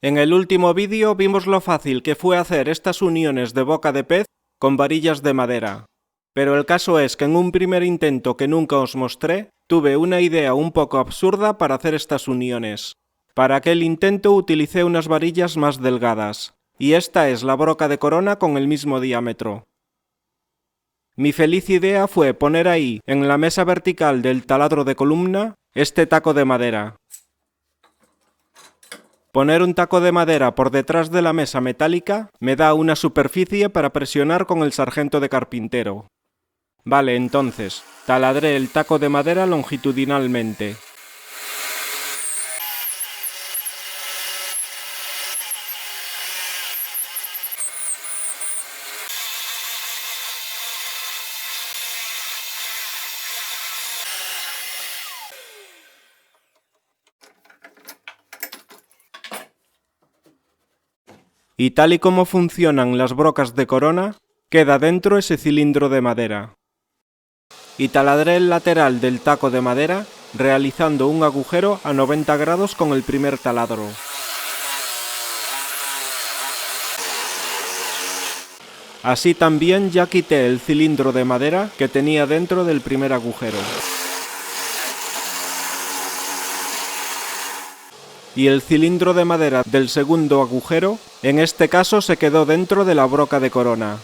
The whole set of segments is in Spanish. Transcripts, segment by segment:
En el último vídeo vimos lo fácil que fue hacer estas uniones de boca de pez con varillas de madera. Pero el caso es que en un primer intento que nunca os mostré, tuve una idea un poco absurda para hacer estas uniones. Para aquel intento utilicé unas varillas más delgadas, y esta es la broca de corona con el mismo diámetro. Mi feliz idea fue poner ahí, en la mesa vertical del taladro de columna, este taco de madera. Poner un taco de madera por detrás de la mesa metálica me da una superficie para presionar con el sargento de carpintero. Vale, entonces, taladré el taco de madera longitudinalmente. Y tal y como funcionan las brocas de corona, queda dentro ese cilindro de madera. Y taladré el lateral del taco de madera, realizando un agujero a 90 grados con el primer taladro. Así también ya quité el cilindro de madera que tenía dentro del primer agujero. Y el cilindro de madera del segundo agujero, en este caso se quedó dentro de la broca de corona.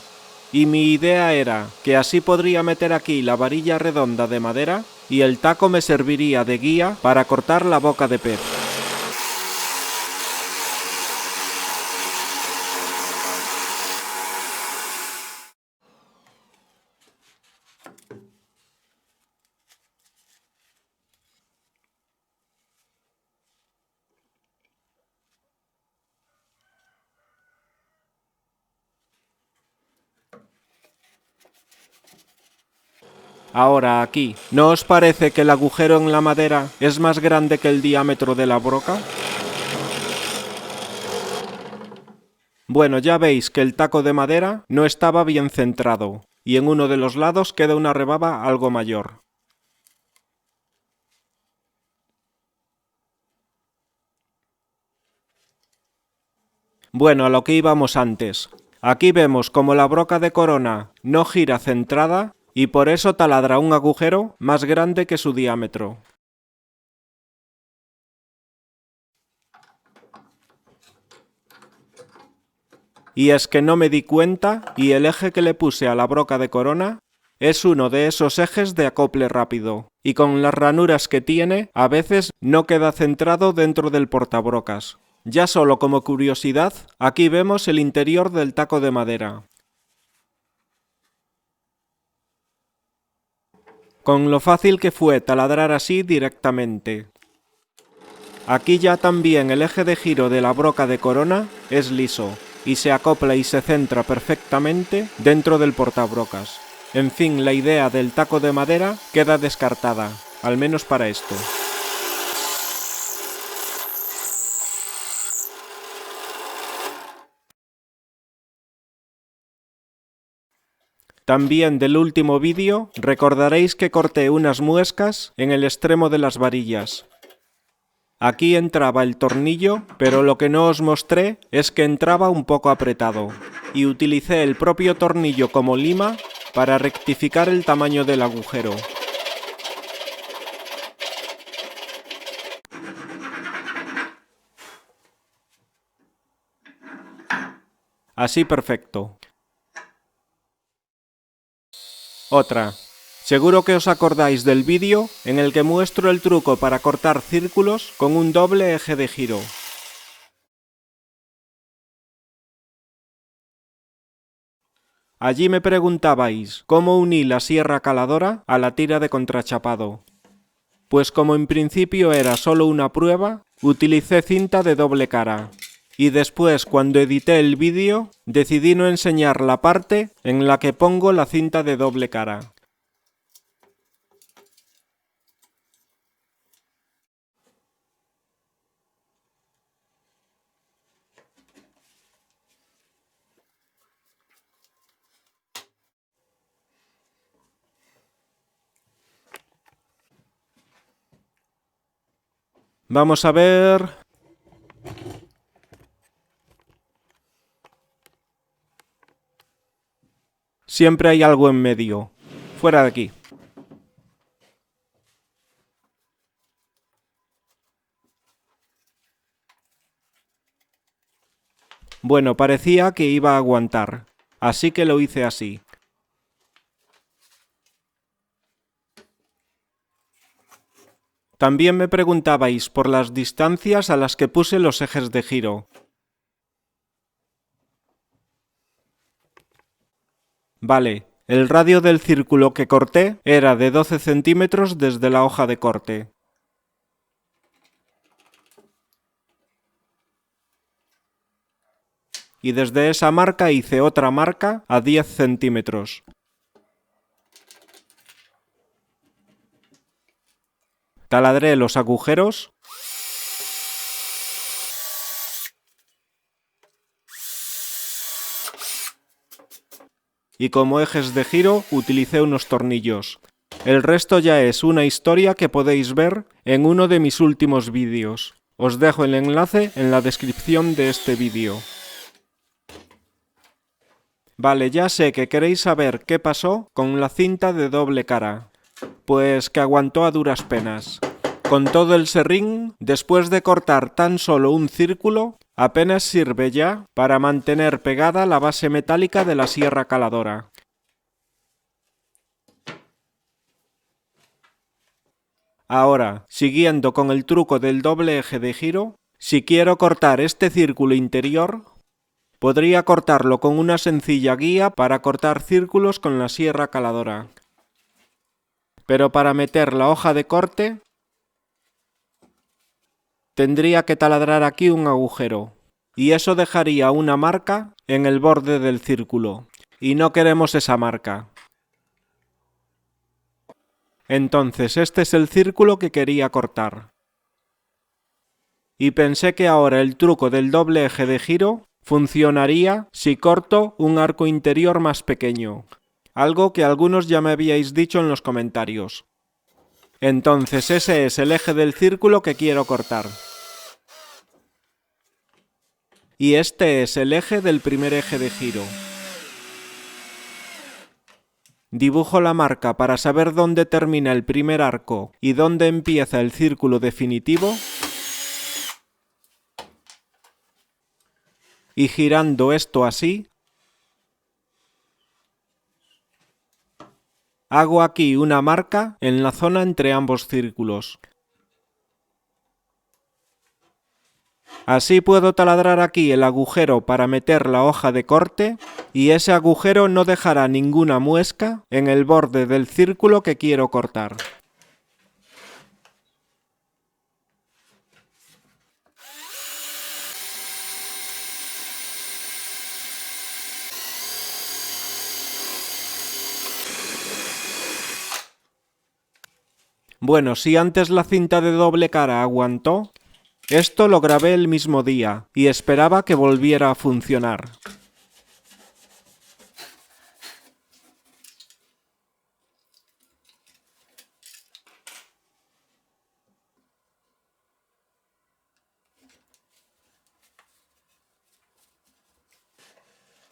Y mi idea era que así podría meter aquí la varilla redonda de madera y el taco me serviría de guía para cortar la boca de pez. Ahora aquí, ¿no os parece que el agujero en la madera es más grande que el diámetro de la broca? Bueno, ya veis que el taco de madera no estaba bien centrado, y en uno de los lados queda una rebaba algo mayor. Bueno, a lo que íbamos antes. Aquí vemos como la broca de corona no gira centrada y por eso taladra un agujero más grande que su diámetro. Y es que no me di cuenta y el eje que le puse a la broca de corona es uno de esos ejes de acople rápido, y con las ranuras que tiene, a veces no queda centrado dentro del portabrocas. Ya solo como curiosidad, aquí vemos el interior del taco de madera. Con lo fácil que fue taladrar así directamente. Aquí ya también el eje de giro de la broca de corona es liso, y se acopla y se centra perfectamente dentro del portabrocas. En fin, la idea del taco de madera queda descartada, al menos para esto. También del último vídeo recordaréis que corté unas muescas en el extremo de las varillas. Aquí entraba el tornillo, pero lo que no os mostré es que entraba un poco apretado, y utilicé el propio tornillo como lima para rectificar el tamaño del agujero. Así perfecto. Otra. Seguro que os acordáis del vídeo en el que muestro el truco para cortar círculos con un doble eje de giro. Allí me preguntabais cómo uní la sierra caladora a la tira de contrachapado. Pues como en principio era solo una prueba, utilicé cinta de doble cara. Y después, cuando edité el vídeo, decidí no enseñar la parte en la que pongo la cinta de doble cara. Vamos a ver... siempre hay algo en medio. Fuera de aquí. Bueno, parecía que iba a aguantar, así que lo hice así. También me preguntabais por las distancias a las que puse los ejes de giro. Vale, el radio del círculo que corté era de 12 centímetros desde la hoja de corte. Y desde esa marca hice otra marca a 10 centímetros. Taladré los agujeros y como ejes de giro utilicé unos tornillos. El resto ya es una historia que podéis ver en uno de mis últimos vídeos. Os dejo el enlace en la descripción de este vídeo. Vale, ya sé que queréis saber qué pasó con la cinta de doble cara. Pues que aguantó a duras penas. Con todo el serrín, después de cortar tan solo un círculo, apenas sirve ya para mantener pegada la base metálica de la sierra caladora. Ahora, siguiendo con el truco del doble eje de giro, si quiero cortar este círculo interior, podría cortarlo con una sencilla guía para cortar círculos con la sierra caladora. Pero para meter la hoja de corte, tendría que taladrar aquí un agujero, y eso dejaría una marca en el borde del círculo, y no queremos esa marca. Entonces este es el círculo que quería cortar. Y pensé que ahora el truco del doble eje de giro funcionaría si corto un arco interior más pequeño, algo que algunos ya me habíais dicho en los comentarios. Entonces ese es el eje del círculo que quiero cortar. Y este es el eje del primer eje de giro. Dibujo la marca para saber dónde termina el primer arco y dónde empieza el círculo definitivo. Y girando esto así, hago aquí una marca en la zona entre ambos círculos. Así puedo taladrar aquí el agujero para meter la hoja de corte y ese agujero no dejará ninguna muesca en el borde del círculo que quiero cortar. Bueno, si antes la cinta de doble cara aguantó, esto lo grabé el mismo día y esperaba que volviera a funcionar.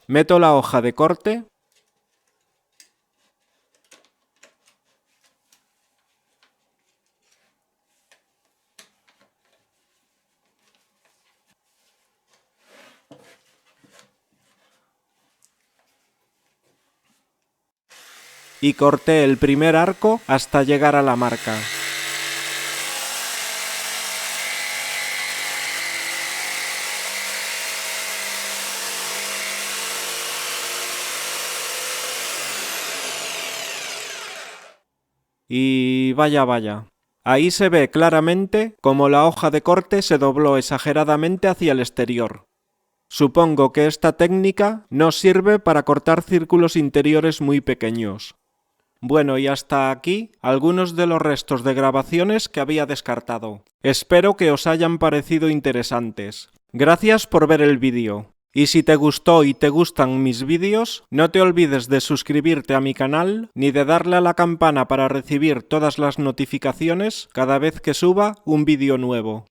Meto la hoja de corte y corté el primer arco hasta llegar a la marca. Y vaya, ahí se ve claramente cómo la hoja de corte se dobló exageradamente hacia el exterior. Supongo que esta técnica nos sirve para cortar círculos interiores muy pequeños. Bueno, y hasta aquí algunos de los restos de grabaciones que había descartado. Espero que os hayan parecido interesantes. Gracias por ver el vídeo. Y si te gustó y te gustan mis vídeos, no te olvides de suscribirte a mi canal ni de darle a la campana para recibir todas las notificaciones cada vez que suba un vídeo nuevo.